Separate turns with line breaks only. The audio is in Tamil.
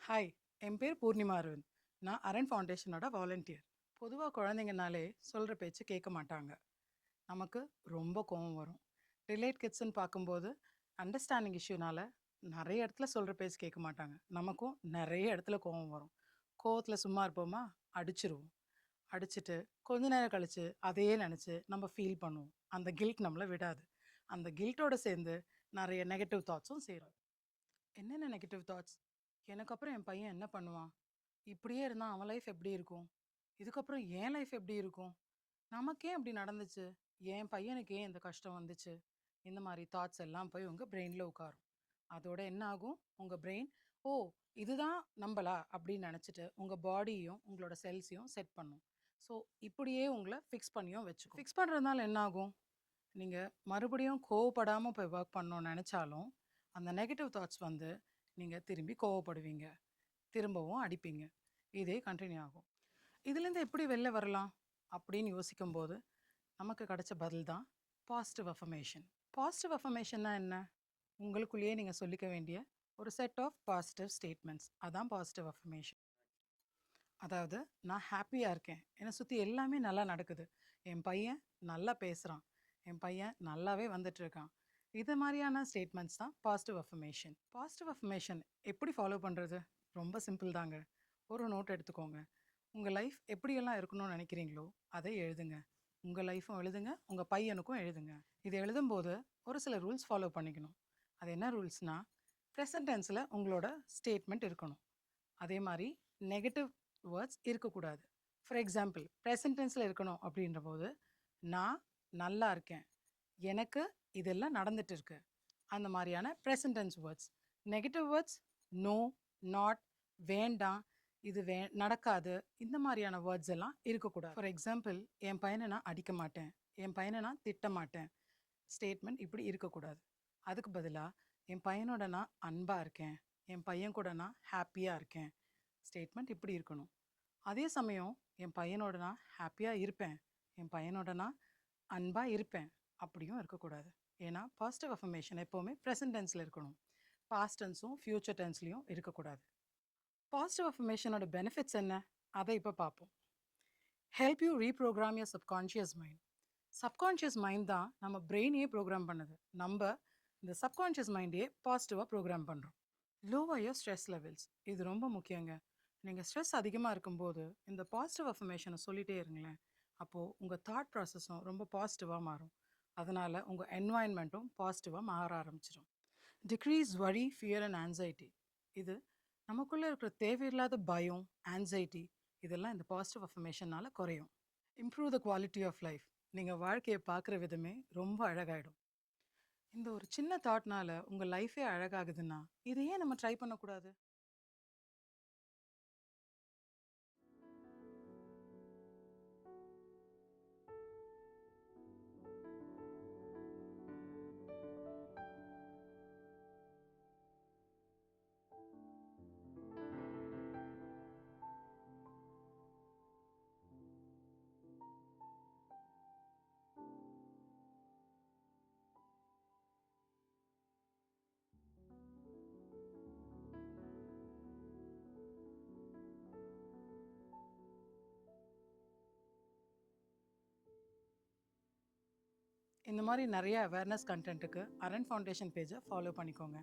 ஹாய், என் பேர் பூர்ணிமா அரவிந்த். நான் அரண் ஃபவுண்டேஷனோட வாலண்டியர். பொதுவாக குழந்தைங்கனாலே சொல்கிற பேச்சு கேட்க மாட்டாங்க. நமக்கு ரொம்ப கோவம் வரும். ரிலேட் கிட்ஸ்ன்னு பார்க்கும்போது அண்டர்ஸ்டாண்டிங் இஷ்யூனால நிறைய இடத்துல சொல்கிற பேச்சு கேட்க மாட்டாங்க. நமக்கும் நிறைய இடத்துல கோவம் வரும். கோவத்தில் சும்மா இருப்போமா? அடிச்சிருவோம். அடிச்சுட்டு கொஞ்ச நேரம் கழித்து அதையே நினச்சி நம்ம ஃபீல் பண்ணுவோம். அந்த கில்ட் நம்மளை விடாது. அந்த கில்ட்டோட சேர்ந்து நிறைய நெகட்டிவ் தாட்ஸும் சேரும். என்னென்ன நெகட்டிவ் தாட்ஸ்? எனக்கு அப்புறம் என் பையன் என்ன பண்ணுவான்? இப்படியே இருந்தா அவன் லைஃப் எப்படி இருக்கும்? இதுக்கப்புறம் என் லைஃப் எப்படி இருக்கும்? நமக்கே அப்படி நடந்துச்சு. என் பையனுக்கு ஏன் இந்த கஷ்டம் வந்துச்சு? இந்த மாதிரி தாட்ஸ் எல்லாம் போய் உங்க பிரெயின்ல உட்காரும். அதோட என்ன ஆகும்? உங்க பிரெயின், ஓ, இதுதான் நம்பலா அப்படின்னு நினச்சிட்டு உங்க பாடியையும் உங்களோட செல்ஸையும் செட் பண்ணும். ஸோ இப்படியே உங்களை ஃபிக்ஸ் பண்ணியும் வச்சுக்கும். ஃபிக்ஸ் பண்ணுறதுனால என்ன ஆகும்? நீங்கள் மறுபடியும் கோவப்படாமல் போய் ஒர்க் பண்ணணும்னு நினச்சாலும் அந்த நெகட்டிவ் தாட்ஸ் வந்து நீங்கள் திரும்பி கோவப்படுவீங்க, திரும்பவும் அடிப்பீங்க. இதே கண்டினியூ ஆகும். இதுலேருந்து எப்படி வெளில வரலாம் அப்படின்னு யோசிக்கும்போது நமக்கு கிடைச்ச பதில் தான் பாசிட்டிவ் அஃபர்மேஷன். பாசிட்டிவ் அஃபர்மேஷன்னா என்ன? உங்களுக்குள்ளேயே நீங்கள் சொல்லிக்க வேண்டிய ஒரு செட் ஆஃப் பாசிட்டிவ் ஸ்டேட்மெண்ட்ஸ். அதான் பாசிட்டிவ் அஃபர்மேஷன். அதாவது, நான் ஹாப்பியாக இருக்கேன், என்னை சுற்றி எல்லாமே நல்லா நடக்குது, என் பையன் நல்லா பேசுகிறான், என் பையன் நல்லாவே வந்துட்டுருக்கான். இது மாதிரியான ஸ்டேட்மெண்ட்ஸ் தான் பாசிட்டிவ் அஃபர்மேஷன். பாசிட்டிவ் அஃபர்மேஷன் எப்படி ஃபாலோ பண்ணுறது? ரொம்ப சிம்பிள் தாங்க. ஒரு நோட் எடுத்துக்கோங்க. உங்கள் லைஃப் எப்படியெல்லாம் இருக்கணும்னு நினைக்கிறீங்களோ அதை எழுதுங்க. உங்கள் லைஃப்பும் எழுதுங்க, உங்கள் பையனுக்கும் எழுதுங்க. இது எழுதும்போது ஒரு சில ரூல்ஸ் ஃபாலோ பண்ணிக்கணும். அது என்ன ரூல்ஸ்னால், ப்ரெசன்ட் டென்ஸில் உங்களோட ஸ்டேட்மெண்ட் இருக்கணும். அதே மாதிரி நெகட்டிவ் வேர்ட்ஸ் இருக்கக்கூடாது. ஃபார் எக்ஸாம்பிள், ப்ரெசன்ட் டென்ஸில் இருக்கணும் அப்படின்ற போது, நான் நல்லா இருக்கேன், எனக்கு இதெல்லாம் நடந்துட்டு இருக்கு, அந்த மாதிரியான present tense words. Negative words no, not, வேண்டாம், இது நடக்காது, இந்த மாதிரியான வேர்ட்ஸ் எல்லாம் இருக்கக்கூடாது. ஃபார் எக்ஸாம்பிள், என் பையனை நான் அடிக்க மாட்டேன், என் பையனை நான் திட்ட மாட்டேன், ஸ்டேட்மெண்ட் இப்படி இருக்கக்கூடாது. அதுக்கு பதிலாக, என் பையனோட நான் அன்பாக இருக்கேன், என் பையன் கூட நான் ஹாப்பியாக இருக்கேன், ஸ்டேட்மெண்ட் இப்படி இருக்கணும். அதே சமயம் என் பையனோட நான் ஹாப்பியாக இருப்பேன், என் பையனோட நான் அன்பாக இருப்பேன், அப்படியும் இருக்கக்கூடாது. ஏன்னா பாசிட்டிவ் அஃபர்மேஷன் எப்போவுமே ப்ரெசன்ட் டென்ஸில் இருக்கணும். பாஸ்ட் டென்ஸும் ஃப்யூச்சர் டென்ஸ்லையும் இருக்கக்கூடாது. பாசிட்டிவ் அஃபர்மேஷனோட பெனிஃபிட்ஸ் என்ன? அதை இப்போ பார்ப்போம். Help you reprogramme your subconscious mind. Subconscious mind தான் நம்ம பிரெயினையே ப்ரோக்ராம் பண்ணுது. நம்ம இந்த சப்கான்ஷியஸ் மைண்டையே பாசிட்டிவாக ப்ரோக்ராம் பண்ணுறோம். Lower your stress levels. இது ரொம்ப முக்கியங்க. நீங்கள் ஸ்ட்ரெஸ் அதிகமாக இருக்கும்போது இந்த பாசிட்டிவ் அஃபர்மேஷனை சொல்லிகிட்டே இருங்களேன். அப்போது உங்கள் தாட் ப்ராசஸும் ரொம்ப பாசிட்டிவாக மாறும். அதனால் உங்கள் என்வாயன்மெண்ட்டும் பாசிட்டிவாக மாற ஆரம்பிச்சிடும். டிக்ரீஸ் வரி, ஃபியர் அண்ட் ஆன்சைட்டி. இது நமக்குள்ளே இருக்கிற தேவையில்லாத பயம், ஆன்சைட்டி, இதெல்லாம் இந்த பாசிட்டிவ் அஃபர்மேஷனால் குறையும். Improve the quality of life. நீங்கள் வாழ்க்கையை பார்க்குற விதமே ரொம்ப அழகாயிடும். இந்த ஒரு சின்ன தாட்னால உங்கள் லைஃபே அழகாகுதுன்னா இதை ஏன் நம்ம ட்ரை பண்ணக்கூடாது? இந்த மாதிரி நிறைய அவேர்னஸ் கண்டென்ட்டுக்கு அரண் ஃபவுண்டேஷன் பேஜை ஃபாலோ பண்ணிக்கோங்க.